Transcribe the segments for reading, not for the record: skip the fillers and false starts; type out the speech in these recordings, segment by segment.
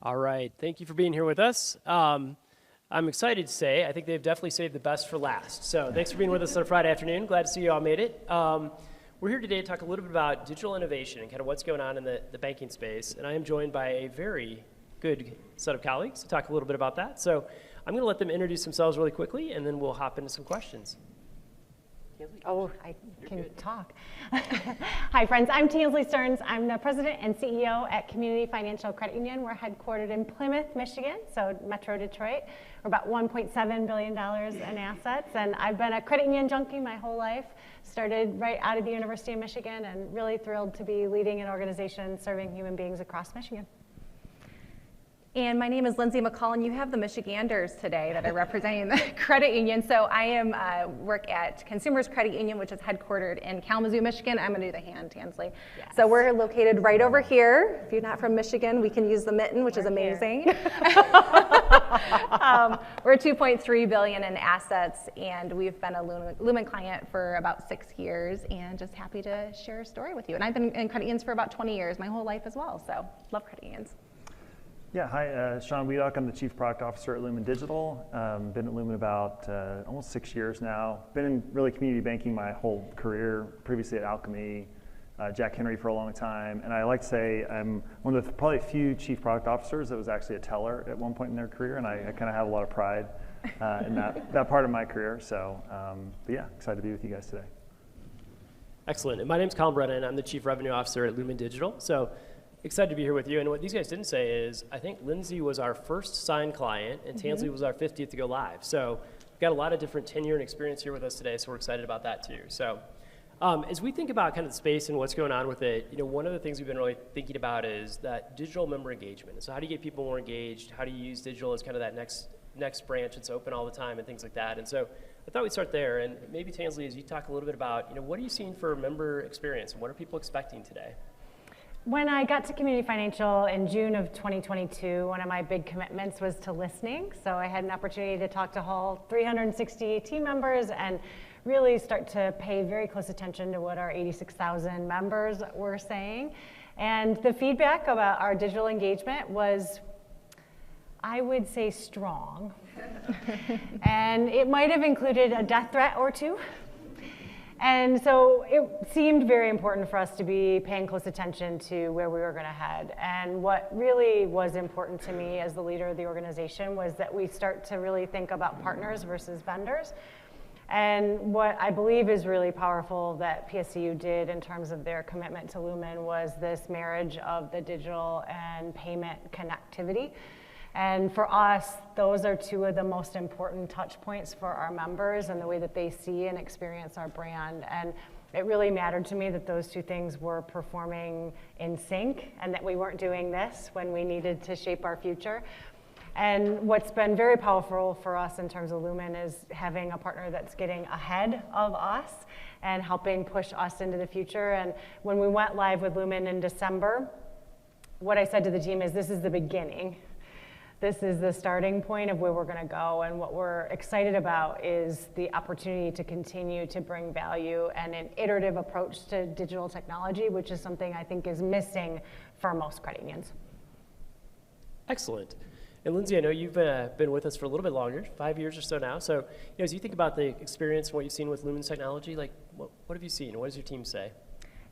All right, thank you for being here with us. I'm excited to say, I think they've definitely saved the best for last. So thanks for being with us on a Friday afternoon. Glad to see you all made it. We're here today to talk a little bit about digital innovation and kind of what's going on in the banking space. And I am joined by a very good set of colleagues to talk a little bit about that. So I'm going to let them introduce themselves really quickly, and then we'll hop into some questions. Oh, I can talk. Hi, friends. I'm Tinsley Stearns. I'm the president and CEO at Community Financial Credit Union. We're headquartered in Plymouth, Michigan, so Metro Detroit. We're about $1.7 billion in assets, and I've been a credit union junkie my whole life. Started right out of the University of Michigan, and really thrilled to be leading an organization serving human beings across Michigan. And my name is Lindsay McCall, and you have the Michiganders today that are representing the credit union. So I work at Consumers Credit Union, which is headquartered in Kalamazoo, Michigan. I'm going to do the hand, Tinsley. Yes. So we're located right over here. If you're not from Michigan, we can use the mitten, which is amazing. We're $2.3 billion in assets, and we've been a Lumin client for about 6 years, and just happy to share a story with you. And I've been in credit unions for about 20 years, my whole life as well. So love credit unions. Yeah, hi, Sean Wiedock. I'm the Chief Product Officer at Lumin Digital. Been at Lumin about almost 6 years now. Been in really community banking my whole career, previously at Alchemy, Jack Henry for a long time. And I like to say I'm one of the probably few Chief Product Officers that was actually a teller at one point in their career, and I kind of have a lot of pride in that part of my career. So, but yeah, excited to be with you guys today. Excellent. And my name's Colin Brennan. I'm the Chief Revenue Officer at Lumin Digital. So excited to be here with you. And what these guys didn't say is, I think Lindsay was our first signed client, and Tinsley was our 50th to go live. So we've got a lot of different tenure and experience here with us today, so we're excited about that too. So as we think about kind of the space and what's going on with it, one of the things we've been really thinking about is that digital member engagement. So how do you get people more engaged? How do you use digital as kind of that next branch that's open all the time and things like that? And so I thought we'd start there. And maybe Tinsley, as you talk a little bit about, what are you seeing for member experience, and what are people expecting today? When I got to Community Financial in June of 2022, one of my big commitments was to listening. So I had an opportunity to talk to all 360 team members and really start to pay very close attention to what our 86,000 members were saying. And the feedback about our digital engagement was, I would say, strong. And it might have included a death threat or two. And so it seemed very important for us to be paying close attention to where we were going to head. And what really was important to me as the leader of the organization was that we start to really think about partners versus vendors. And what I believe is really powerful that PSCU did in terms of their commitment to Lumin was this marriage of the digital and payment connectivity. And for us, those are two of the most important touch points for our members and the way that they see and experience our brand. And it really mattered to me that those two things were performing in sync and that we weren't doing this when we needed to shape our future. And what's been very powerful for us in terms of Lumin is having a partner that's getting ahead of us and helping push us into the future. And when we went live with Lumin in December, what I said to the team is, this is the beginning. This is the starting point of where we're going to go, and what we're excited about is the opportunity to continue to bring value and an iterative approach to digital technology, which is something I think is missing for most credit unions. Excellent. And Lindsay, I know you've been with us for a little bit longer, 5 years or so now. So as you think about the experience and what you've seen with Lumin technology, like what have you seen? What does your team say?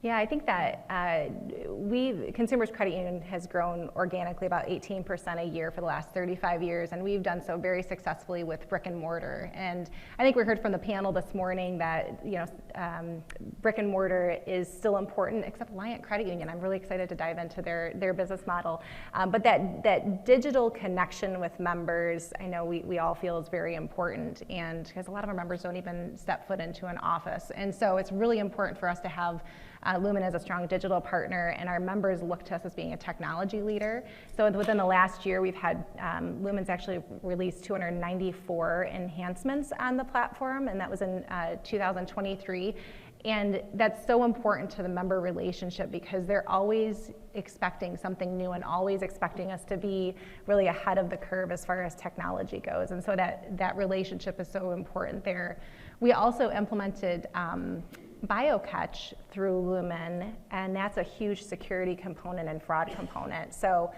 Yeah, I think that Consumers Credit Union has grown organically about 18% a year for the last 35 years, and we've done so very successfully with brick and mortar. And I think we heard from the panel this morning that brick and mortar is still important, except Alliant Credit Union. I'm really excited to dive into their business model. But that digital connection with members, I know we all feel is very important, and because a lot of our members don't even step foot into an office. And so it's really important for us to have Lumin as a strong digital partner, and our members look to us as being a technology leader. So within the last year, we've had Lumin's actually released 294 enhancements on the platform, and that was in 2023. And that's so important to the member relationship because they're always expecting something new and always expecting us to be really ahead of the curve as far as technology goes. And so that relationship is so important there. We also implemented BioCatch through Lumin, and that's a huge security component and fraud component. So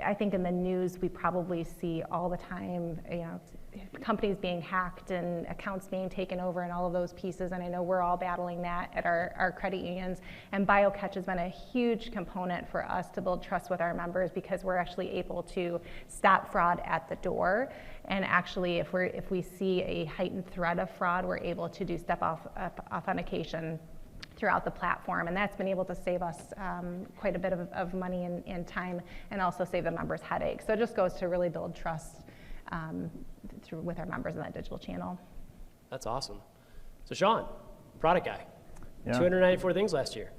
I think in the news we probably see all the time, companies being hacked and accounts being taken over and all of those pieces, and I know we're all battling that at our credit unions, and BioCatch has been a huge component for us to build trust with our members, because we're actually able to stop fraud at the door, and actually if we see a heightened threat of fraud, we're able to do authentication throughout the platform, and that's been able to save us quite a bit of money and time, and also save the members headaches. So it just goes to really build trust with our members in that digital channel. That's awesome. So Sean, product guy, Yeah. 294 things last year.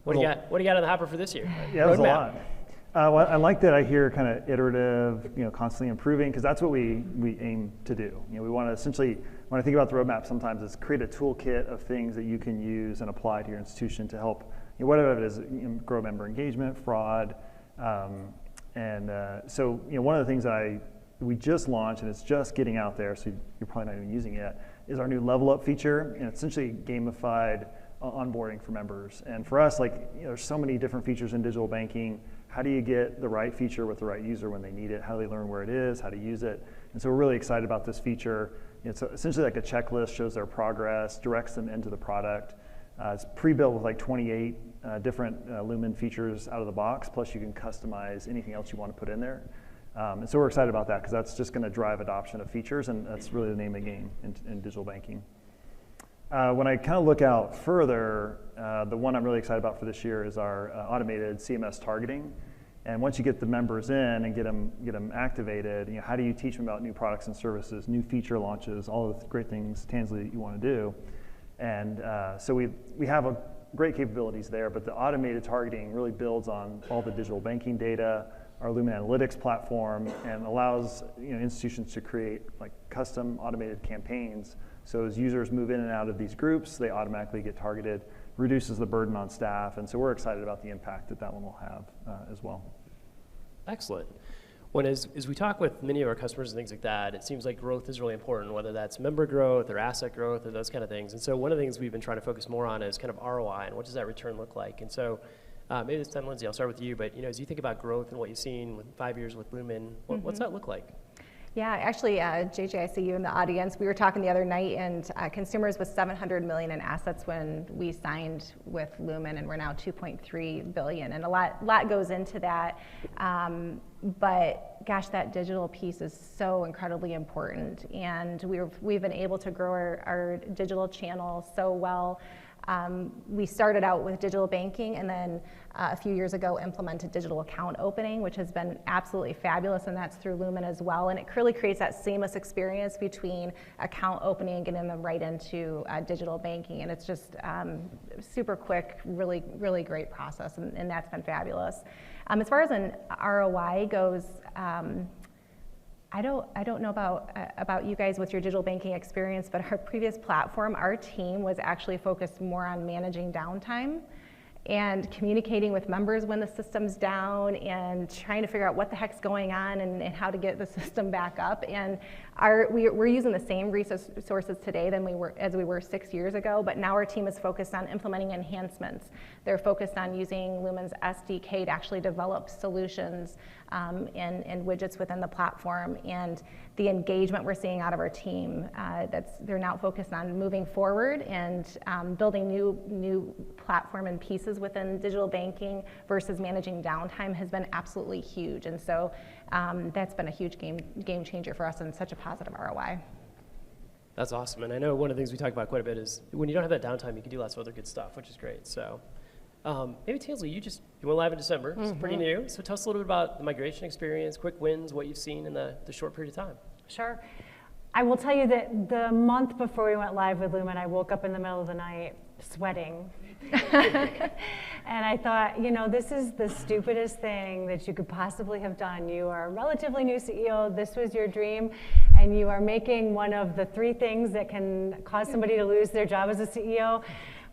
What do you got? What do you got on the hopper for this year? Yeah, that was a Roadmap. lot. Well, I like that I hear kind of iterative, constantly improving, because that's what we aim to do. We want to essentially, when I think about the roadmap, sometimes it's create a toolkit of things that you can use and apply to your institution to help, whatever it is, grow member engagement, fraud, so one of the things that we just launched, and it's just getting out there, so you're probably not even using it yet, is our new level up feature, and it's essentially gamified onboarding for members. And for us, there's so many different features in digital banking. How do you get the right feature with the right user when they need it? How do they learn where it is, how to use it? And so we're really excited about this feature. It's essentially like a checklist, shows their progress, directs them into the product. It's pre-built with 28 different Lumin features out of the box, plus you can customize anything else you want to put in there. And so we're excited about that, because that's just going to drive adoption of features, and that's really the name of the game in digital banking. When I kind of look out further, the one I'm really excited about for this year is our automated CMS targeting. And once you get the members in and get them activated, how do you teach them about new products and services, new feature launches, all the great things tangibly that you want to do? And so we have great capabilities there, but the automated targeting really builds on all the digital banking data, our Lumin Analytics platform, and allows institutions to create custom automated campaigns. So as users move in and out of these groups, they automatically get targeted, reduces the burden on staff, and so we're excited about the impact that one will have as well. Excellent. As we talk with many of our customers and things like that, it seems like growth is really important, whether that's member growth or asset growth or those kind of things. And so one of the things we've been trying to focus more on is kind of ROI, and what does that return look like? And so maybe this time, Lindsay, I'll start with you, but as you think about growth and what you've seen with 5 years with Lumin, what's that look like? Yeah, actually, JJ, I see you in the audience. We were talking the other night, and consumers with $700 million in assets when we signed with Lumin, and we're now $2.3 billion, and a lot goes into that. But gosh, that digital piece is so incredibly important, and we've been able to grow our digital channel so well. We started out with digital banking, and then a few years ago implemented digital account opening, which has been absolutely fabulous, and that's through Lumin as well. And it really creates that seamless experience between account opening and getting them right into digital banking. And it's just super quick, really, really great process, and that's been fabulous. As far as an ROI goes, I don't know about you guys with your digital banking experience, but our previous platform, our team was actually focused more on managing downtime and communicating with members when the system's down and trying to figure out what the heck's going on and how to get the system back up. And we're using the same resources today as we were 6 years ago, but now our team is focused on implementing enhancements. They're focused on using Lumin's SDK to actually develop solutions and widgets within the platform. And the engagement we're seeing out of our team, they're now focused on moving forward and building new platform and pieces within digital banking versus managing downtime has been absolutely huge. And so that's been a huge game changer for us and such a positive ROI. That's awesome. And I know one of the things we talk about quite a bit is when you don't have that downtime, you can do lots of other good stuff, which is great. So maybe Tansley, you went live in December. It's pretty new. So tell us a little bit about the migration experience, quick wins, what you've seen in the short period of time. Sure. I will tell you that the month before we went live with Lumin, I woke up in the middle of the night sweating. And I thought, this is the stupidest thing that you could possibly have done. You are a relatively new CEO. This was your dream. And you are making one of the 3 things that can cause somebody to lose their job as a CEO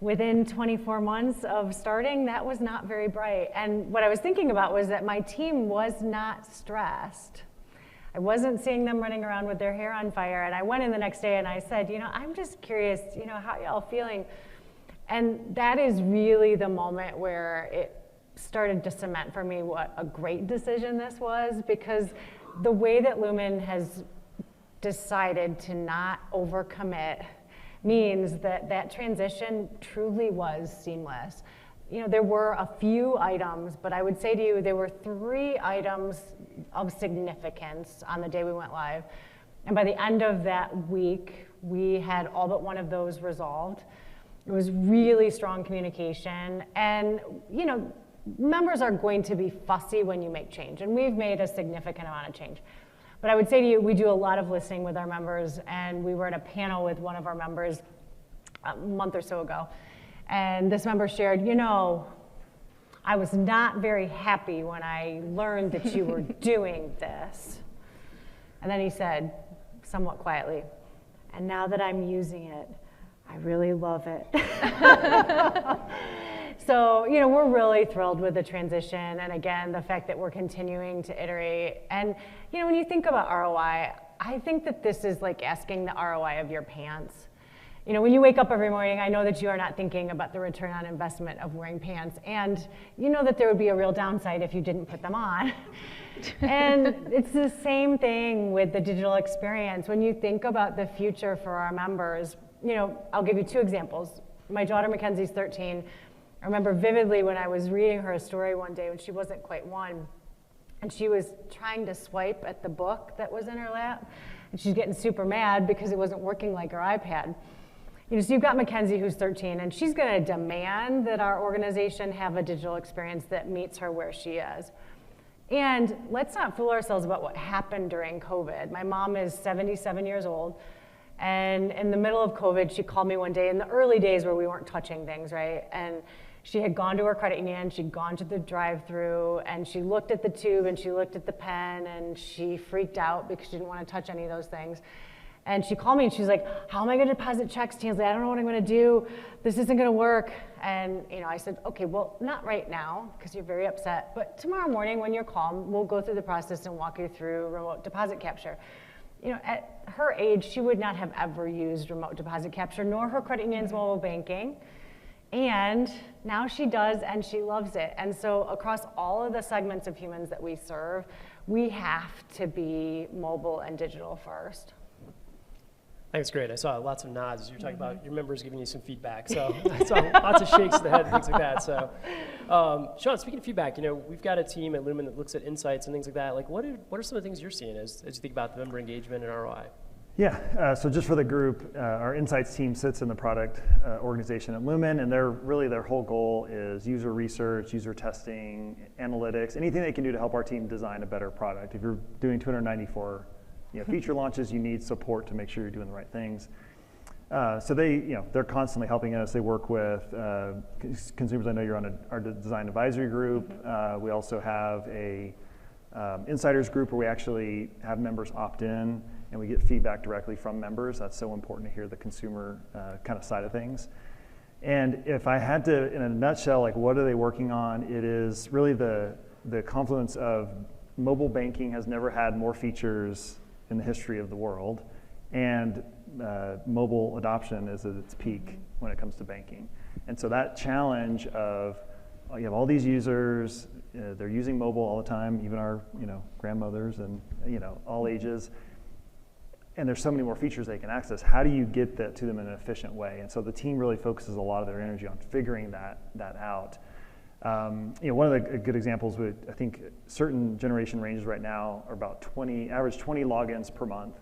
within 24 months of starting. That was not very bright. And what I was thinking about was that my team was not stressed. I wasn't seeing them running around with their hair on fire. And I went in the next day and I said, I'm just curious, how y'all feeling? And that is really the moment where started to cement for me what a great decision this was, because the way that Lumin has decided to not overcommit means that that transition truly was seamless. You know, there were a few items, but I would say to you, there were 3 items of significance on the day we went live. And by the end of that week, we had all but one of those resolved. It was really strong communication. And, you know, members are going to be fussy when you make change. And we've made a significant amount of change. But I would say to you, we do a lot of listening with our members. And we were at a panel with one of our members a month or so ago. And this member shared, you know, I was not very happy when I learned that you were doing this. And then he said, somewhat quietly, and now that I'm using it, I really love it. So, you know, we're really thrilled with the transition. And again, the fact that we're continuing to iterate. And, you know, when you think about ROI, I think that this is like asking the ROI of your pants. You know, when you wake up every morning, I know that you are not thinking about the return on investment of wearing pants. And you know that there would be a real downside if you didn't put them on. And it's the same thing with the digital experience. When you think about the future for our members, you know, I'll give you 2 examples. My daughter Mackenzie's 13. I remember vividly when I was reading her a story one day when she wasn't quite 1. And she was trying to swipe at the book that was in her lap. And she's getting super mad because it wasn't working like her iPad. You know, so you've got Mackenzie who's 13, and she's going to demand that our organization have a digital experience that meets her where she is. And let's not fool ourselves about what happened during COVID. My mom is 77 years old, and in the middle of COVID, she called me one day in the early days where we weren't touching things, right? And she had gone to her credit union, she'd gone to the drive-through, and she looked at the tube, and she looked at the pen, and she freaked out because she didn't want to touch any of those things. And she called me and she's like, how am I going to deposit checks, Tansley? I don't know what I'm going to do. This isn't going to work. And you know, I said, okay, well, not right now because you're very upset. But tomorrow morning when you're calm, we'll go through the process and walk you through remote deposit capture. You know, at her age, she would not have ever used remote deposit capture, nor her credit union's mobile banking. And now she does, and she loves it. And so across all of the segments of humans that we serve, we have to be mobile and digital first. I think it's great. I saw lots of nods as you were talking about your members giving you some feedback. So I saw lots of shakes of the head and things like that. So, Sean, speaking of feedback, you know, we've got a team at Lumin that looks at insights and things like that. Like, what are some of the things you're seeing as you think about the member engagement and ROI? Yeah, so just for the group, our insights team sits in the product organization at Lumin, and their whole goal is user research, user testing, analytics, anything they can do to help our team design a better product. If you're doing 294 feature launches, you need support to make sure you're doing the right things. So they're constantly helping us. They work with consumers. I know you're on our design advisory group. We also have a insiders group where we actually have members opt in and we get feedback directly from members. That's so important to hear the consumer kind of side of things. And if I had to, in a nutshell, like what are they working on? It is really the confluence of mobile banking has never had more features in the history of the world, and mobile adoption is at its peak when it comes to banking. And so that challenge of you have all these users, they're using mobile all the time, even our grandmothers and all ages, and there's so many more features they can access. How do you get that to them in an efficient way? And so the team really focuses a lot of their energy on figuring that out. One of the good examples would, I think certain generation ranges right now are about average 20 logins per month.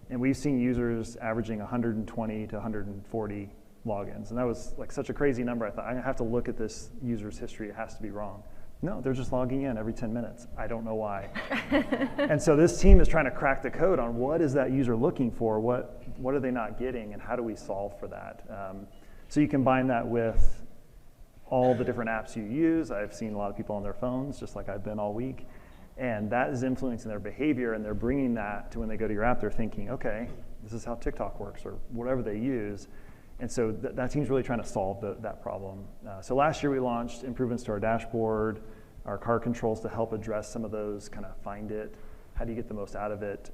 And we've seen users averaging 120 to 140 logins. And that was like such a crazy number. I thought, I have to look at this user's history. It has to be wrong. No, they're just logging in every 10 minutes. I don't know why. And so this team is trying to crack the code on what is that user looking for? What are they not getting? And how do we solve for that? So you combine that with all the different apps you use. I've seen a lot of people on their phones, just like I've been all week. And that is influencing their behavior, and they're bringing that to when they go to your app, they're thinking, okay, this is how TikTok works, or whatever they use. And so that team's really trying to solve that problem. So last year we launched improvements to our dashboard, our car controls to help address some of those kind of find it, how do you get the most out of it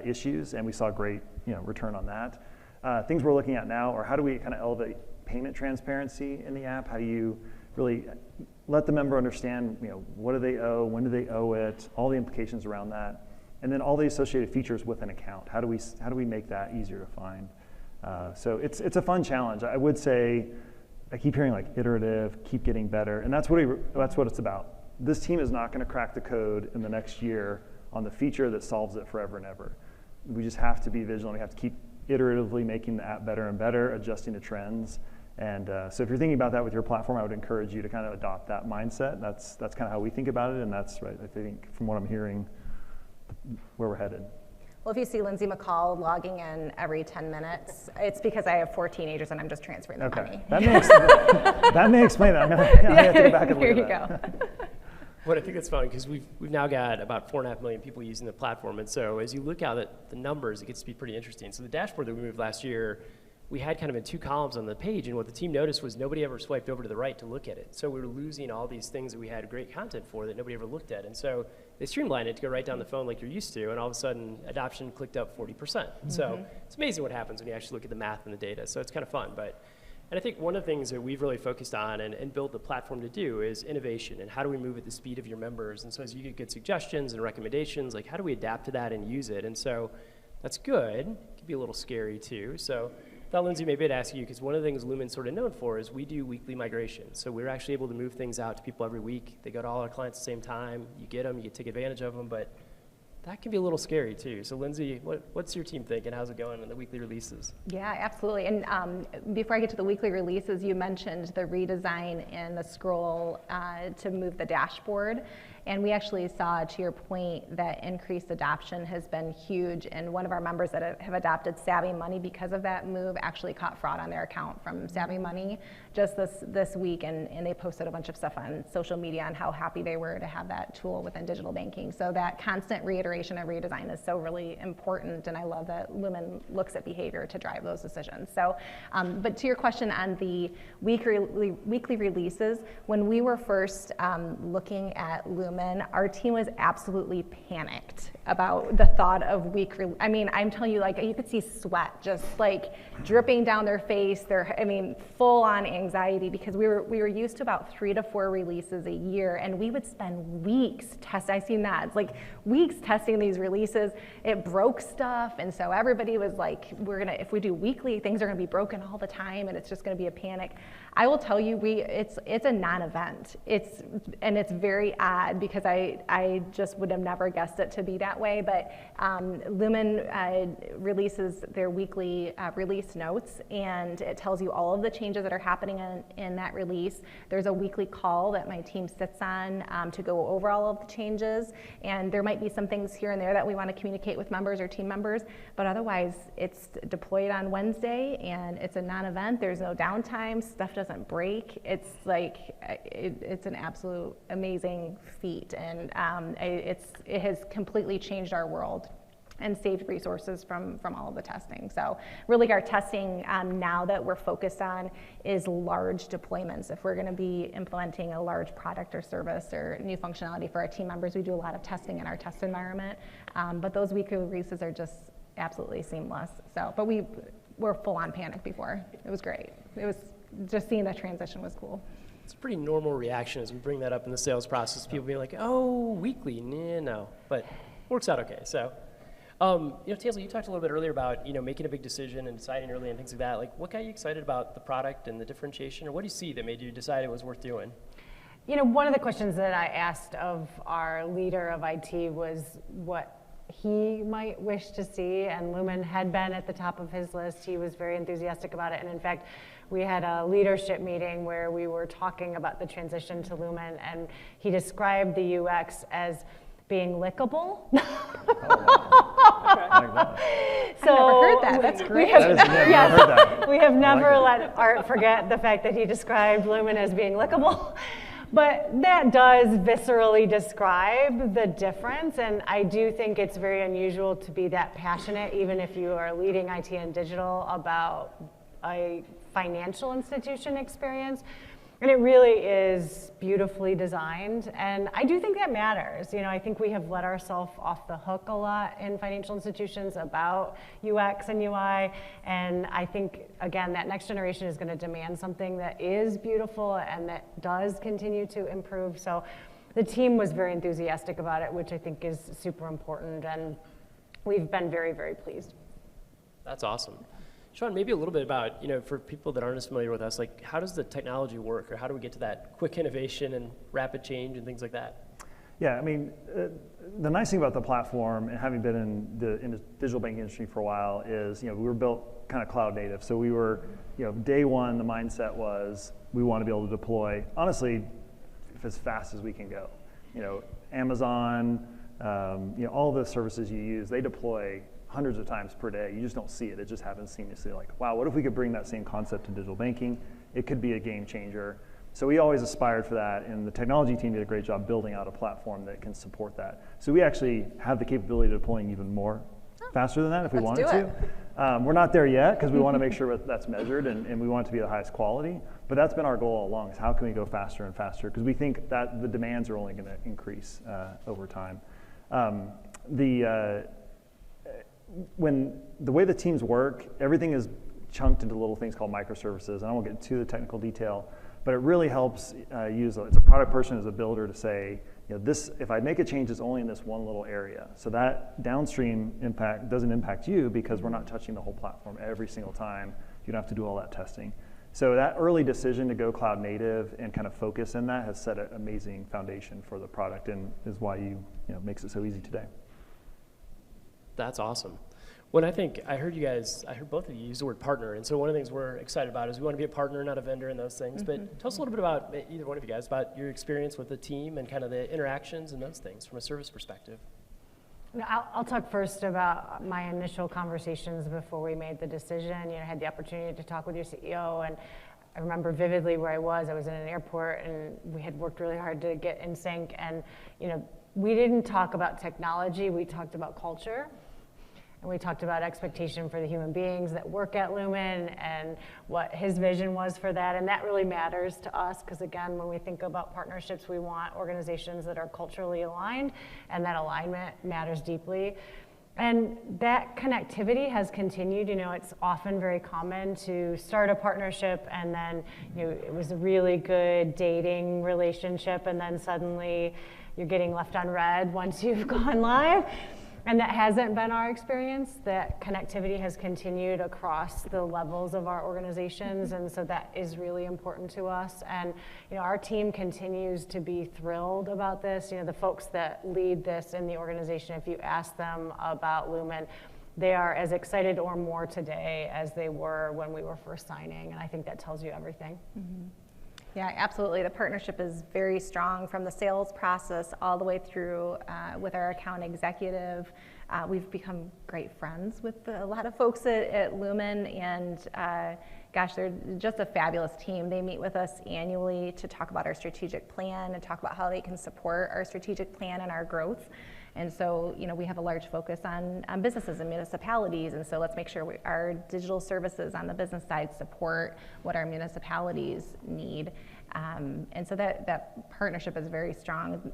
issues, and we saw great return on that. Things we're looking at now are how do we kind of elevate payment transparency in the app? How do you really let the member understand, what do they owe, when do they owe it, all the implications around that, and then all the associated features with an account. How do we make that easier to find? So it's a fun challenge. I would say, I keep hearing like iterative, keep getting better, and that's what it's about. This team is not going to crack the code in the next year on the feature that solves it forever and ever. We just have to be vigilant. We have to keep iteratively making the app better and better, adjusting to trends. And so if you're thinking about that with your platform, I would encourage you to kind of adopt that mindset. That's kind of how we think about it, and that's right, I think, from what I'm hearing, where we're headed. Well, if you see Lindsay McCall logging in every 10 minutes, it's because I have 4 teenagers and I'm just transferring the money. That may explain it. I'm going to have to go back and look at that. There you go. Well, I think it's fun because we've now got about 4.5 million people using the platform, and so as you look out at the numbers, it gets to be pretty interesting. So the dashboard that we moved last year, we had kind of in 2 columns on the page, and what the team noticed was nobody ever swiped over to the right to look at it. So we were losing all these things that we had great content for that nobody ever looked at, and so they streamlined it to go right down the phone like you're used to, and all of a sudden adoption clicked up 40%. Mm-hmm. So it's amazing what happens when you actually look at the math and the data. So it's kind of fun, and I think one of the things that we've really focused on and built the platform to do is innovation and how do we move at the speed of your members. And so as you get good suggestions and recommendations, like how do we adapt to that and use it? And so that's good. It can be a little scary too. So I thought, Lindsay, maybe I'd ask you, because one of the things Lumin's sort of known for is we do weekly migrations. So we're actually able to move things out to people every week. They go to all our clients at the same time. You get them, you get to take advantage of them, but that can be a little scary too. So Lindsay, what's your team thinking? How's it going on the weekly releases? Yeah, absolutely. And before I get to the weekly releases, you mentioned the redesign and the scroll to move the dashboard. And we actually saw, to your point, that increased adoption has been huge. And one of our members that have adopted Savvy Money because of that move actually caught fraud on their account from Savvy Money just this week. And they posted a bunch of stuff on social media on how happy they were to have that tool within digital banking. So that constant reiteration and redesign is so really important. And I love that Lumin looks at behavior to drive those decisions. So, but to your question on the weekly releases, when we were first looking at Lumin, our team was absolutely panicked about the thought of I mean, I'm telling you, like, you could see sweat just like dripping down their face. Full on anxiety, because we were used to about 3 to 4 releases a year, and we would spend weeks I've seen that. It's like weeks testing these releases. It broke stuff, and so everybody was like, if we do weekly, things are gonna be broken all the time, and it's just gonna be a panic. I will tell you, it's a non-event. It's very odd because I just would have never guessed it to be that way. But Lumin releases their weekly release notes, and it tells you all of the changes that are happening in that release. There's a weekly call that my team sits on to go over all of the changes, and there might be some things here and there that we want to communicate with members or team members, but otherwise it's deployed on Wednesday, and it's a non-event. There's no downtime. Stuff doesn't break. It's like it's an absolute amazing feat, and it has completely changed our world and saved resources from all of the testing. So really our testing now that we're focused on is large deployments. If we're gonna be implementing a large product or service or new functionality for our team members, we do a lot of testing in our test environment. But those weekly releases are just absolutely seamless. So, but we were full on panic before. It was great. It was just seeing the transition was cool. It's a pretty normal reaction as we bring that up in the sales process. People being like, oh, weekly, no, but works out okay. So, Taylor, you talked a little bit earlier about, making a big decision and deciding early and things like that. Like, what got you excited about the product and the differentiation, or what do you see that made you decide it was worth doing? One of the questions that I asked of our leader of IT was what he might wish to see, and Lumin had been at the top of his list. He was very enthusiastic about it, and in fact, we had a leadership meeting where we were talking about the transition to Lumin, and he described the UX as being lickable. So I've never heard that. That's great. We have never let Art forget the fact that he described Lumin as being lickable. But that does viscerally describe the difference, and I do think it's very unusual to be that passionate, even if you are leading IT and digital, about a financial institution experience. And it really is beautifully designed, and I do think that matters. You know, I think we have let ourselves off the hook a lot in financial institutions about UX and UI, and I think, again, that next generation is going to demand something that is beautiful and that does continue to improve. So the team was very enthusiastic about it, which I think is super important, and we've been very, very pleased. That's awesome. Sean, maybe a little bit about, you know, for people that aren't as familiar with us, like how does the technology work, or how do we get to that quick innovation and rapid change and things like that? Yeah, I mean, the nice thing about the platform, and having been in the digital banking industry for a while, is, you know, we were built kind of cloud native. So we were, you know, day one, the mindset was we want to be able to deploy, honestly, as fast as we can go. You know, Amazon, you know, all the services you use, they deploy hundreds of times per day. You just don't see it. It just happens seamlessly. Like, wow, what if we could bring that same concept to digital banking? It could be a game changer. So we always aspired for that, and the technology team did a great job building out a platform that can support that. So we actually have the capability of deploying even more faster than that if we wanted to. We're not there yet because we want to make sure that's measured, and we want it to be the highest quality. But that's been our goal all along, is how can we go faster and faster? Because we think that the demands are only going to increase over time. When the way the teams work, everything is chunked into little things called microservices, and I won't get into the technical detail, but it really helps it's a product person as a builder to say, you know, this, if I make a change, it's only in this one little area. So that downstream impact doesn't impact you because we're not touching the whole platform every single time. You don't have to do all that testing. So that early decision to go cloud native and kind of focus in that has set an amazing foundation for the product, and is why makes it so easy today. That's awesome. When I heard both of you use the word partner, and so one of the things we're excited about is we want to be a partner, not a vendor, in those things. Mm-hmm. But tell us a little bit about, either one of you guys, about your experience with the team and kind of the interactions and those things from a service perspective. I'll talk first about my initial conversations before we made the decision. You know, I had the opportunity to talk with your CEO, and I remember vividly where I was. I was in an airport, and we had worked really hard to get in sync. And you know, we didn't talk about technology. We talked about culture. And we talked about expectation for the human beings that work at Lumin and what his vision was for that. And that really matters to us because, again, when we think about partnerships, we want organizations that are culturally aligned, and that alignment matters deeply. And that connectivity has continued. You know, it's often very common to start a partnership and then, you know, it was a really good dating relationship, and then suddenly you're getting left on red once you've gone live. And that hasn't been our experience. That connectivity has continued across the levels of our organizations, and so that is really important to us. And you know, our team continues to be thrilled about this. You know, the folks that lead this in the organization, if you ask them about Lumin, they are as excited or more today as they were when we were first signing, and I think that tells you everything. Mm-hmm. Yeah, absolutely. The partnership is very strong from the sales process all the way through with our account executive. We've become great friends with a lot of folks at Lumin, and gosh, they're just a fabulous team. They meet with us annually to talk about our strategic plan and talk about how they can support our strategic plan and our growth. And so, you know, we have a large focus on businesses and municipalities, and so let's make sure our digital services on the business side support what our municipalities need. And so that partnership is very strong.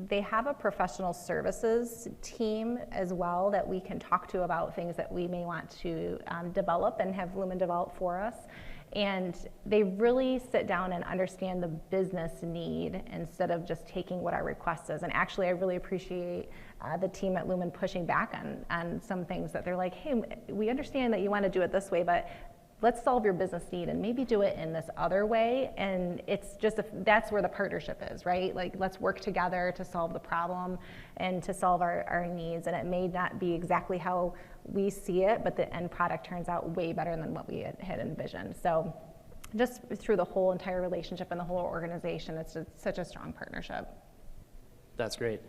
They have a professional services team as well that we can talk to about things that we may want to develop and have Lumin develop for us. And they really sit down and understand the business need instead of just taking what our request is. And actually, I really appreciate the team at Lumin pushing back on some things that they're like, hey, we understand that you want to do it this way, but let's solve your business need and maybe do it in this other way. And it's just, that's where the partnership is, right? Like, let's work together to solve the problem and to solve our needs. And it may not be exactly how we see it, but the end product turns out way better than what we had envisioned. So just through the whole entire relationship and the whole organization, it's just such a strong partnership. That's great.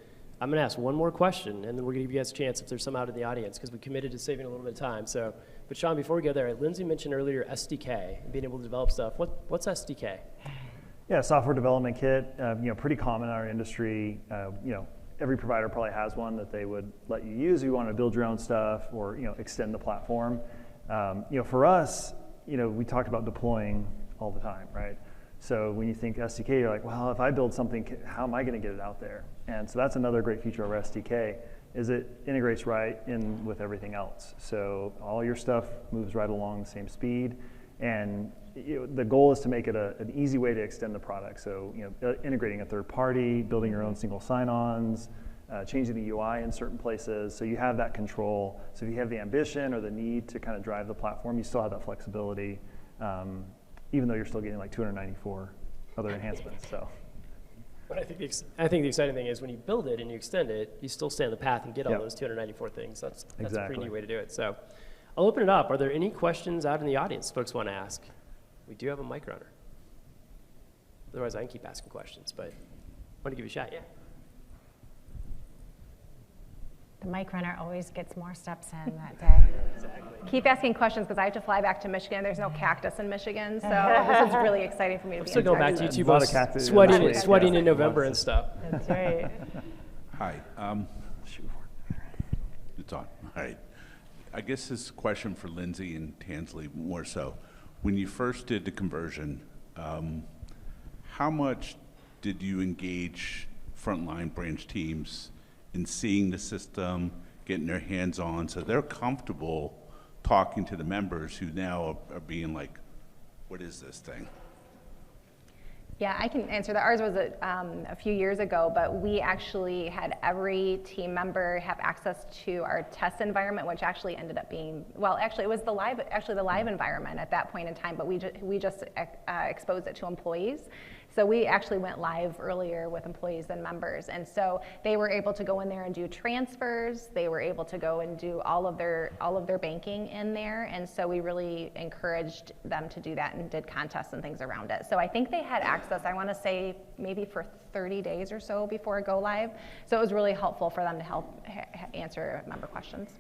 I'm going to ask one more question, and then we're going to give you guys a chance if there's some out in the audience, because we committed to saving a little bit of time. So, but Sean, before we go there, Lindsay mentioned earlier SDK, being able to develop stuff. What's SDK? Yeah, software development kit. Pretty common in our industry. Every provider probably has one that they would let you use if you want to build your own stuff or extend the platform. For us, we talked about deploying all the time, right? So when you think SDK, you're like, well, if I build something, how am I going to get it out there? And so that's another great feature of our SDK, is it integrates right in with everything else. So all your stuff moves right along the same speed. And the goal is to make it an easy way to extend the product. So integrating a third party, building your own single sign-ons, changing the UI in certain places. So you have that control. So if you have the ambition or the need to kind of drive the platform, you still have that flexibility, even though you're still getting like 294 other enhancements. So. But I think the exciting thing is when you build it and you extend it, you still stay on the path and get all those 294 things. That's a pretty neat way to do it. So I'll open it up. Are there any questions out in the audience folks want to ask? We do have a mic runner. Otherwise, I can keep asking questions, but I want to give you a shot. Yeah. The mic runner always gets more steps in that day. Exactly. Keep asking questions because I have to fly back to Michigan. There's no cactus in Michigan, so this is really exciting for me to I'm be still in going back charge to of. YouTube, sweating in November and stuff. That's right. Hi. It's on. All right. I guess this is a question for Lindsay and Tansley more so. When you first did the conversion, how much did you engage frontline branch teams in seeing the system, getting their hands on, so they're comfortable talking to the members who now are being like, what is this thing? Yeah, I can answer that. Ours was a few years ago, but we actually had every team member have access to our test environment, which actually ended up being, well, actually it was the live environment at that point in time, but we just exposed it to employees. So we actually went live earlier with employees than members. And so they were able to go in there and do transfers. They were able to go and do all of their banking in there. And so we really encouraged them to do that and did contests and things around it. So I think they had access, I want to say maybe for 30 days or so before go live. So it was really helpful for them to help answer member questions.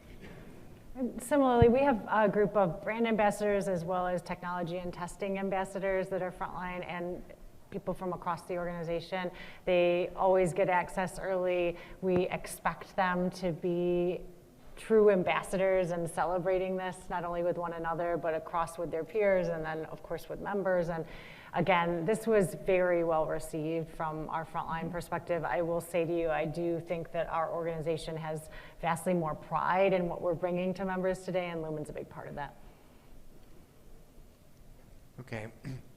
Similarly, we have a group of brand ambassadors as well as technology and testing ambassadors that are frontline and people from across the organization. They always get access early. We expect them to be true ambassadors and celebrating this, not only with one another, but across with their peers and then of course with members. And again, this was very well received from our frontline perspective. I will say to you, I do think that our organization has vastly more pride in what we're bringing to members today, and Lumen's a big part of that. Okay,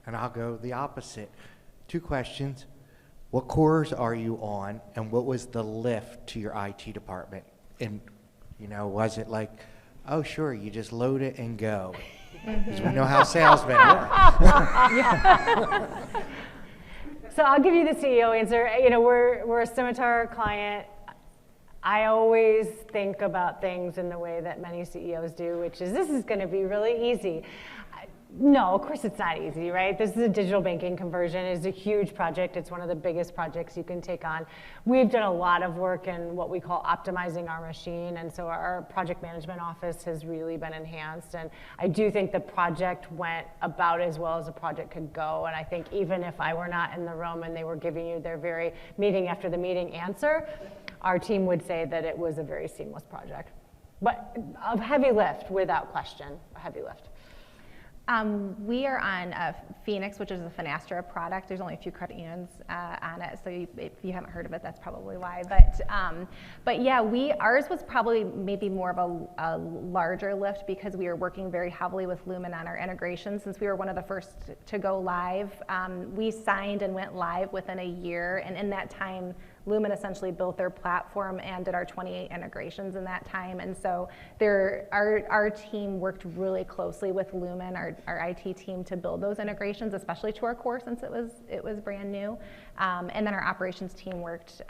and I'll go the opposite. 2 questions. What cores are you on, and what was the lift to your IT department? And, was it like, oh, sure, you just load it and go? Because we know how salesmen work. So I'll give you the CEO answer. We're a Scimitar client. I always think about things in the way that many CEOs do, which is this is going to be really easy. No, of course it's not easy, right? This is a digital banking conversion. It's a huge project. It's one of the biggest projects you can take on. We've done a lot of work in what we call optimizing our machine, and so our project management office has really been enhanced. And I do think the project went about as well as a project could go. And I think even if I were not in the room and they were giving you their very meeting after the meeting answer, our team would say that it was a very seamless project. But a heavy lift, without question, a heavy lift. We are on Phoenix, which is a Finastra product. There's only a few credit unions on it, so if you haven't heard of it, that's probably why. But yeah, ours was probably maybe more of a larger lift because we were working very heavily with Lumin on our integration. Since we were one of the first to go live, we signed and went live within a year, and in that time, Lumin essentially built their platform and did our 28 integrations in that time. And so our team worked really closely with Lumin, our IT team, to build those integrations, especially to our core since it was brand new. And then our operations team worked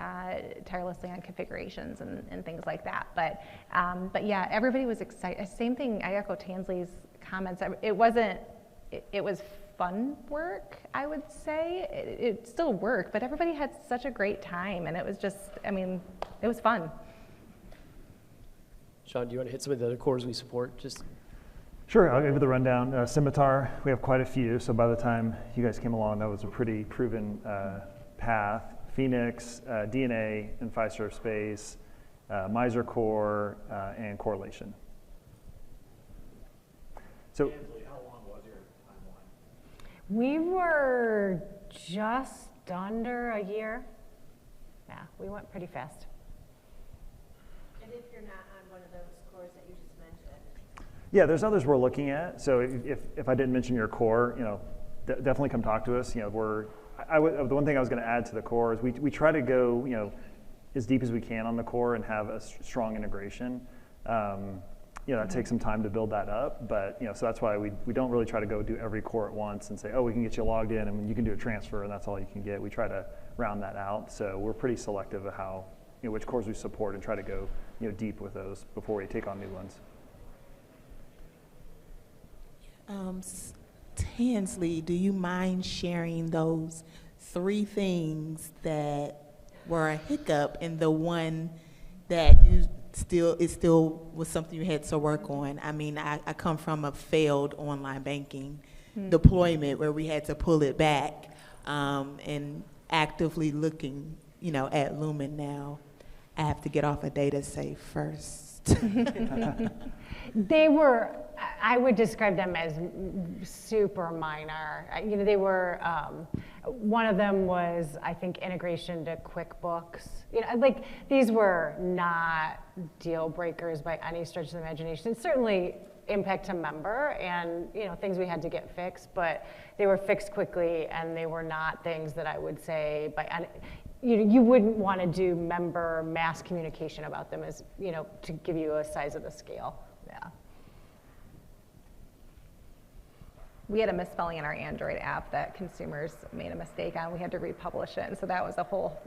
tirelessly on configurations and things like that. But yeah, everybody was excited. Same thing, I echo Tansley's comments. It was fun work, I would say. It still worked, but everybody had such a great time, and it was just, it was fun. Sean, do you want to hit some of the other cores we support? Sure, I'll give you the rundown. Scimitar, we have quite a few, so by the time you guys came along, that was a pretty proven path. Phoenix, DNA and Fiserv Space, Miser Core, and Correlation. So. We were just under a year. Yeah, we went pretty fast. And if you're not on one of those cores that you just mentioned? Yeah, there's others we're looking at. So if I didn't mention your core, definitely come talk to us. The one thing I was going to add to the core is we try to go, as deep as we can on the core and have a strong integration. That takes some time to build that up, but so that's why we don't really try to go do every core at once and say, oh, we can get you logged in and you can do a transfer and that's all you can get. We try to round that out. So we're pretty selective of how, which cores we support and try to go, deep with those before we take on new ones. Tansley, do you mind sharing those 3 things that were a hiccup and the one that you still was something you had to work on? I mean, I come from a failed online banking deployment where we had to pull it back, and actively looking, at Lumin now. I have to get off a data safe first. They were, I would describe them as super minor. They were, one of them was, I think, integration to QuickBooks. These were not deal breakers by any stretch of the imagination. Certainly impact to member and, things we had to get fixed, but they were fixed quickly and they were not things that I would say by any, you wouldn't want to do member mass communication about them as, to give you a size of the scale. Yeah. We had a misspelling in our Android app that consumers made a mistake on. We had to republish it, and so that was a whole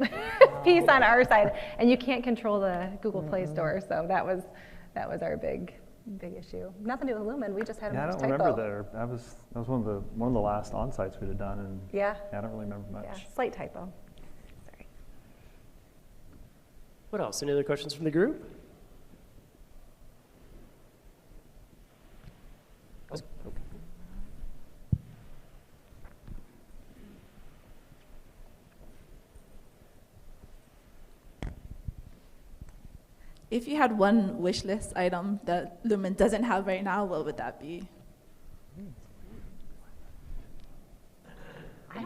piece on our side. And you can't control the Google Play Store, so that was our big issue. Nothing to do with Lumin. We just had a I typo. don't remember there. That was one of the last on-sites we'd have done, and yeah, I don't really remember much. Yeah, slight typo. Sorry. What else? Any other questions from the group? If you had one wish list item that Lumin doesn't have right now, what would that be?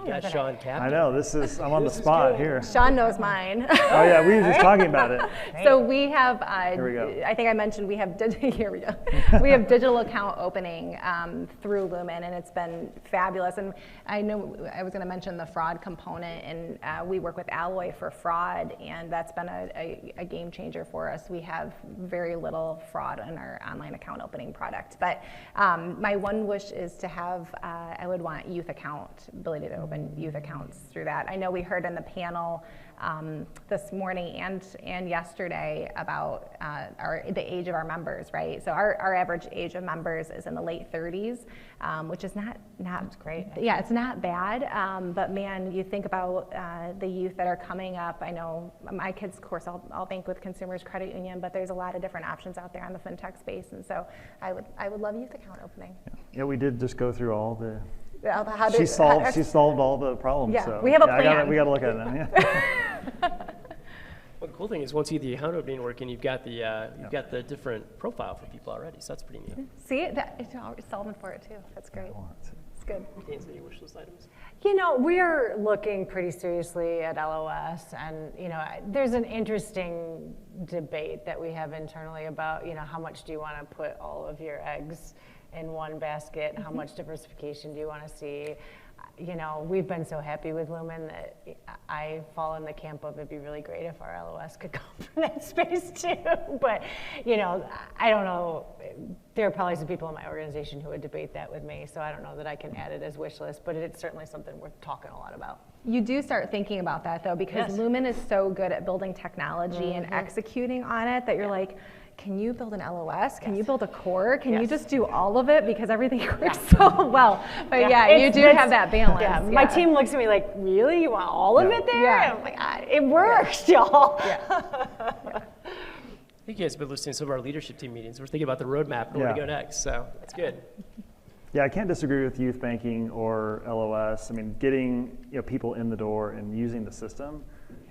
Got Sean Captain. I know, I'm on the spot here. Sean knows mine. Oh yeah, we were just talking about it. So we have, Here we go. I think I mentioned we have, here we go. We have digital account opening through Lumin, and it's been fabulous. And I know I was gonna mention the fraud component, and we work with Alloy for fraud, and that's been a game changer for us. We have very little fraud in our online account opening product. But my one wish is to have, I would want youth account, ability to open youth accounts through that. I know we heard in the panel this morning and yesterday about the age of our members, right? So our average age of members is in the late 30s, which is not That's great. Yeah, it's not bad, but man, you think about the youth that are coming up. I know my kids, of course, I'll bank with Consumers Credit Union, but there's a lot of different options out there on the fintech space, and so I would love youth account opening. Yeah, we did just go through all the. She solved all the problems. Yeah, so. we have a plan. We got to look at it now. Yeah. Well, the cool thing is once you get the account opening working, you've got the different profile for people already, so that's pretty neat. See, it's solving for it too. That's great. It's good. Any wish list items? We're looking pretty seriously at LOS, and there's an interesting debate that we have internally about how much do you want to put all of your eggs in one basket? How much diversification do you want to see? We've been so happy with Lumin that I fall in the camp of it'd be really great if our LOS could come from that space too. But, I don't know. There are probably some people in my organization who would debate that with me, so I don't know that I can add it as wish list, but it's certainly something we're talking a lot about. You do start thinking about that though, because Yes. Lumin is so good at building technology and executing on it that you're like, can you build an LOS? Can you build a core? Can you just do all of it because everything works so well? But you do have that balance. Yeah, my team looks at me like, really? You want all of it there? Yeah. I'm like, it works, y'all. I think you guys have been listening to some of our leadership team meetings. We're thinking about the roadmap and where to go next, so that's good. Yeah, I can't disagree with youth banking or LOS. I mean, getting people in the door and using the system,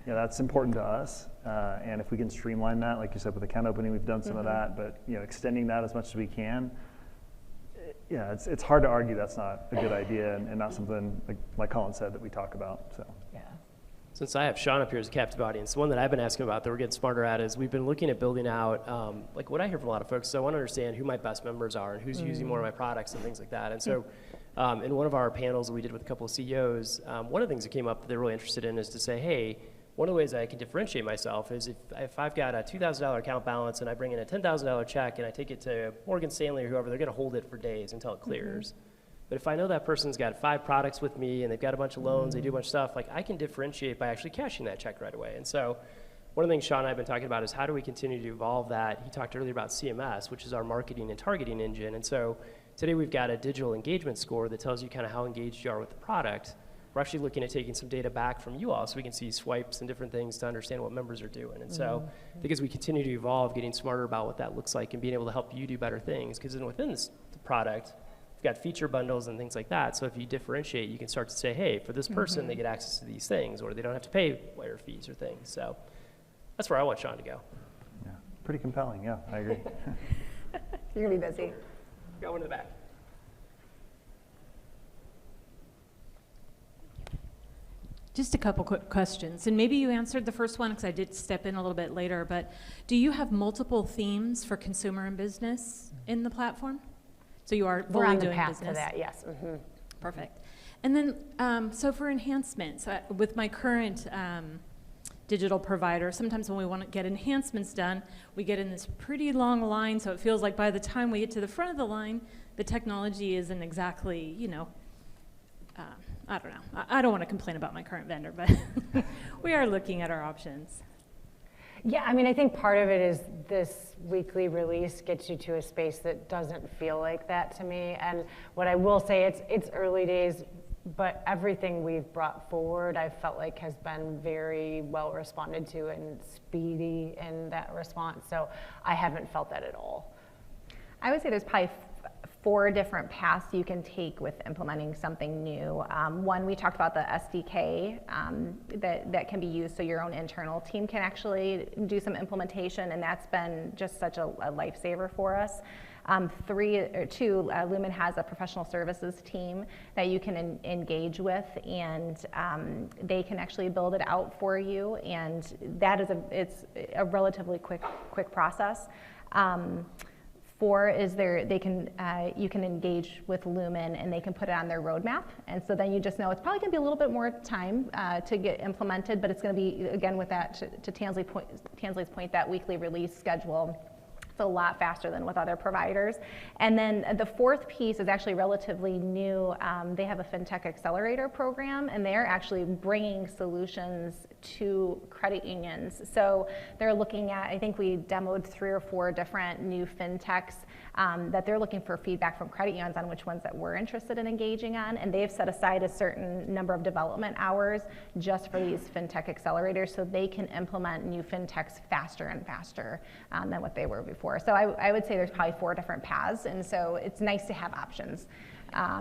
that's important to us. And if we can streamline that, like you said, with account opening, we've done some of that, but extending that as much as we can. yeah, it's hard to argue that's not a good idea and not something, like Colin said, that we talk about, so. Yeah. Since I have Sean up here as a captive audience, the one that I've been asking about that we're getting smarter at is we've been looking at building out, like what I hear from a lot of folks, so I want to understand who my best members are and who's using more of my products and things like that. And so in one of our panels that we did with a couple of CEOs, one of the things that came up that they're really interested in is to say, hey, one of the ways I can differentiate myself is if I've got a $2,000 account balance and I bring in a $10,000 check and I take it to Morgan Stanley or whoever, they're going to hold it for days until it clears. But if I know that person's got 5 products with me and they've got a bunch of loans, they do a bunch of stuff, like I can differentiate by actually cashing that check right away. And so one of the things Sean and I have been talking about is how do we continue to evolve that? He talked earlier about CMS, which is our marketing and targeting engine. And so today we've got a digital engagement score that tells you kind of how engaged you are with the product. We're actually looking at taking some data back from you all so we can see swipes and different things to understand what members are doing. And so I think as we continue to evolve, getting smarter about what that looks like and being able to help you do better things, because then within the product, we've got feature bundles and things like that. So if you differentiate, you can start to say, hey, for this person, they get access to these things, or they don't have to pay wire fees or things. So that's where I want Sean to go. Yeah, pretty compelling, yeah, I agree. You're going to be busy. Go into the back. Just a couple quick questions, and maybe you answered the first one because I did step in a little bit later, but do you have multiple themes for consumer and business in the platform? So you are We're fully on the doing path business? to that, yes. Perfect. And then, so for enhancements, with my current digital provider, sometimes when we want to get enhancements done, we get in this pretty long line, so it feels like by the time we get to the front of the line, the technology isn't exactly, you know, I don't know. I don't want to complain about my current vendor, but we are looking at our options. Yeah, I mean, I think part of it is this weekly release gets you to a space that doesn't feel like that to me. And what I will say, it's early days, but everything we've brought forward, I felt like has been very well responded to and speedy in that response. So I haven't felt that at all. I would say there's probably 4 different paths you can take with implementing something new. One, we talked about the SDK that can be used so your own internal team can actually do some implementation, and that's been just such a lifesaver for us. 2, Lumin has a professional services team that you can engage with, and they can actually build it out for you, and that is it's a relatively quick process. 4 is you can engage with Lumin and they can put it on their roadmap, and so then you just know it's probably going to be a little bit more time to get implemented, but it's going to be, again, with that, to Tansley's point, that weekly release schedule. It's a lot faster than with other providers. And then the 4th piece is actually relatively new. They have a FinTech Accelerator program, and they're actually bringing solutions to credit unions. So they're looking at, I think we demoed 3 or 4 different new FinTechs that they're looking for feedback from credit unions on which ones that we're interested in engaging on. And they've set aside a certain number of development hours just for these FinTech accelerators so they can implement new FinTechs faster and faster than what they were before. So I would say there's probably 4 different paths, and so it's nice to have options.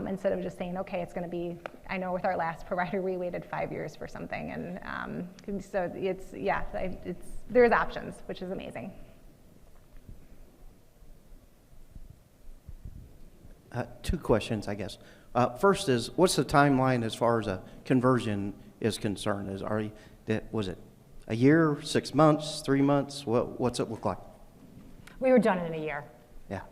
Instead of just saying, okay, it's going to be, I know with our last provider, we waited 5 years for something. And so there's options, which is amazing. 2 questions, I guess. First is, what's the timeline as far as a conversion is concerned? Was it a year, 6 months, 3 months? What's it look like? We were done in a year. Yeah.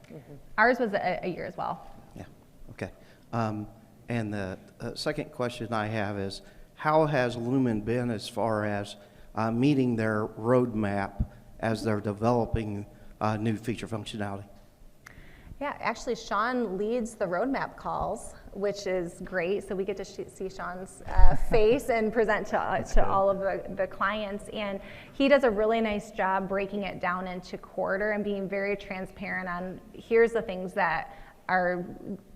Ours was a year as well. Yeah. Okay. And the second question I have is, how has Lumin been as far as meeting their roadmap as they're developing new feature functionality? Yeah, actually, Sean leads the roadmap calls, which is great. So we get to see Sean's face and present to all of the clients. And he does a really nice job breaking it down into quarter and being very transparent on, here's the things that are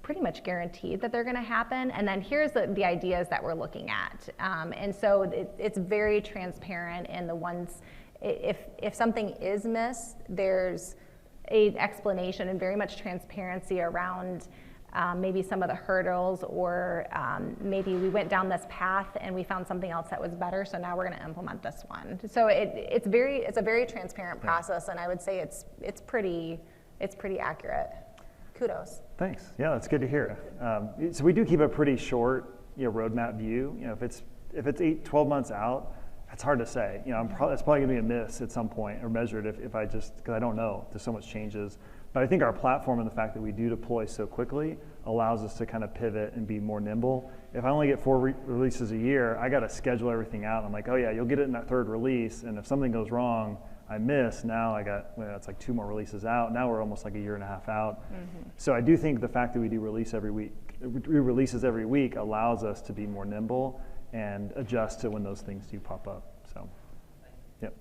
pretty much guaranteed that they're going to happen, and then here's the ideas that we're looking at. And so it's very transparent, and the ones, if something is missed, there's an explanation and very much transparency around maybe some of the hurdles, or maybe we went down this path and we found something else that was better, so now we're going to implement this one. So it's a very transparent process, and I would say it's pretty accurate. Kudos. Thanks. Yeah, that's good to hear. So we do keep a pretty short, roadmap view. If it's 12 months out, it's hard to say. It's probably going to be a miss at some point or measured if I just, because I don't know. There's so much changes. But I think our platform and the fact that we do deploy so quickly allows us to kind of pivot and be more nimble. If I only get 4 releases a year, I got to schedule everything out. I'm like, oh yeah, you'll get it in that 3rd release. And if something goes wrong, I miss. Now it's like 2 more releases out. Now we're almost like a year and a half out. Mm-hmm. So I do think the fact that we do releases every week allows us to be more nimble and adjust to when those things do pop up. So, yep.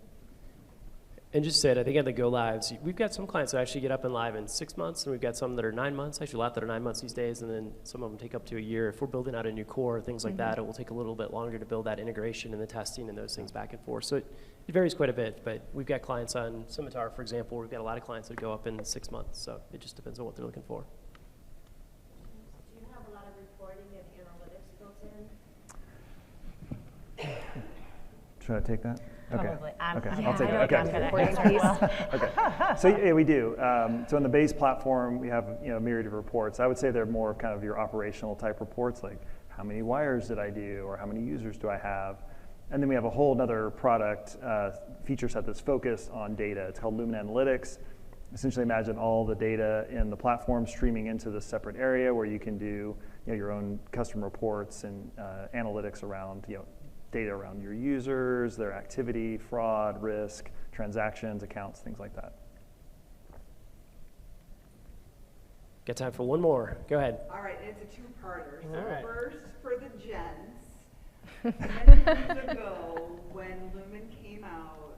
And just said, I think at the go lives, we've got some clients that actually get up and live in 6 months, and we've got some that are 9 months. Actually, a lot that are 9 months these days, and then some of them take up to a year. If we're building out a new core, things like that, it will take a little bit longer to build that integration and the testing and those things back and forth. So it varies quite a bit, but we've got clients on Scimitar, for example. We've got a lot of clients that go up in 6 months, so it just depends on what they're looking for. Do you have a lot of reporting and analytics built in? Should I take that? Okay. Probably. Okay, Yeah, I'll take it. Okay. So yeah, we do. So in the base platform, we have a myriad of reports. I would say they're more of kind of your operational type reports, like how many wires did I do, or how many users do I have. And then we have a whole other product feature set that's focused on data. It's called Lumin Analytics. Essentially, imagine all the data in the platform streaming into this separate area where you can do your own custom reports and analytics around data around your users, their activity, fraud, risk, transactions, accounts, things like that. Got time for one more. Go ahead. All right, it's a two-parter. So right. First, for the gens, many years ago when Lumin came out,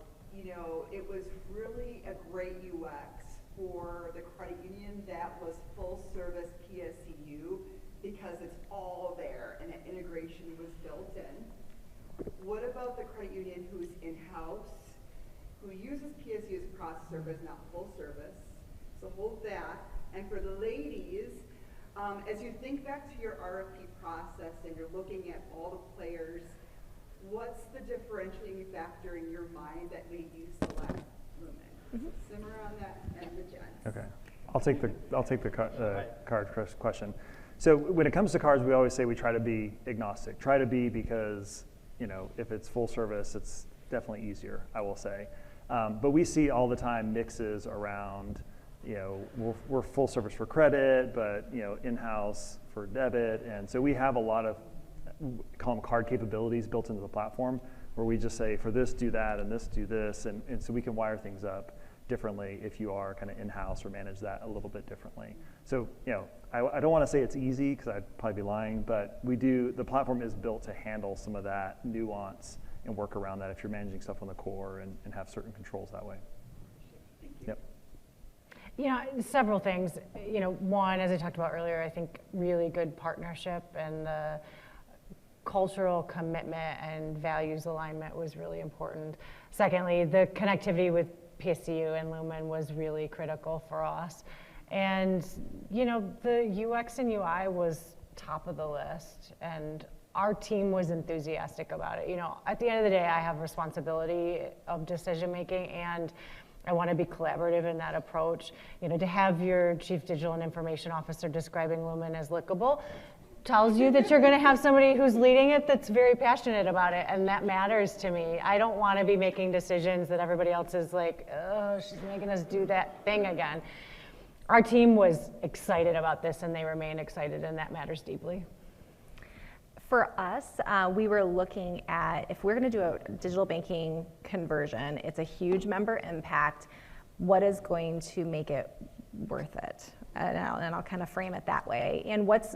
it was really a great UX for the credit union that was full-service PSCU because it's all there and the integration was built in. What about the credit union who's in-house, who uses PSU as a processor but is not full service? So hold that. And for the ladies, as you think back to your RFP process and you're looking at all the players, what's the differentiating factor in your mind that made you select Lumin? So simmer on that and the gents. Okay, I'll take the card question. So when it comes to cards, we always say we try to be agnostic. Try to be because if it's full service, it's definitely easier, I will say. But we see all the time mixes around, we're full service for credit, but in-house for debit. And so we have a lot of, call them card capabilities built into the platform where we just say for this, do that, and this, do this. And so we can wire things up differently if you are kind of in-house or manage that a little bit differently. So, I don't want to say it's easy because I'd probably be lying, but the platform is built to handle some of that nuance and work around that if you're managing stuff on the core and have certain controls that way. Yep. Several things. One, as I talked about earlier, I think really good partnership and the cultural commitment and values alignment was really important. Secondly, the connectivity with PSCU and Lumin was really critical for us. And, the UX and UI was top of the list, and our team was enthusiastic about it. At the end of the day, I have responsibility of decision making, and I want to be collaborative in that approach. To have your Chief Digital and Information Officer describing Lumin as lickable tells you that you're going to have somebody who's leading it that's very passionate about it, and that matters to me. I don't want to be making decisions that everybody else is like, oh, she's making us do that thing again. Our team was excited about this, and they remain excited, and that matters deeply. For us, we were looking at, if we're going to do a digital banking conversion, it's a huge member impact. What is going to make it worth it? And I'll kind of frame it that way. And what's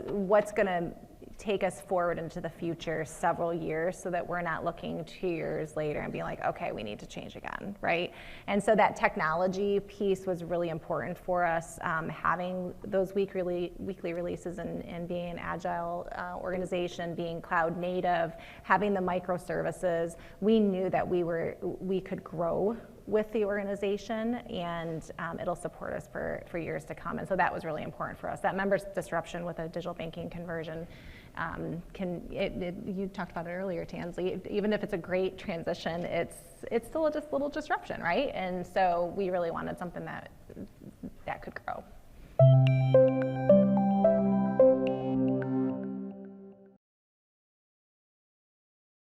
going to take us forward into the future several years so that we're not looking 2 years later and being like, okay, we need to change again, right? And so that technology piece was really important for us, having those weekly releases and being an agile organization, being cloud native, having the microservices. We knew that we could grow with the organization, and it'll support us for years to come. And so that was really important for us. That members disruption with a digital banking conversion you talked about it earlier, Tansley, even if it's a great transition, it's still just a little disruption, right? And so we really wanted something that could grow.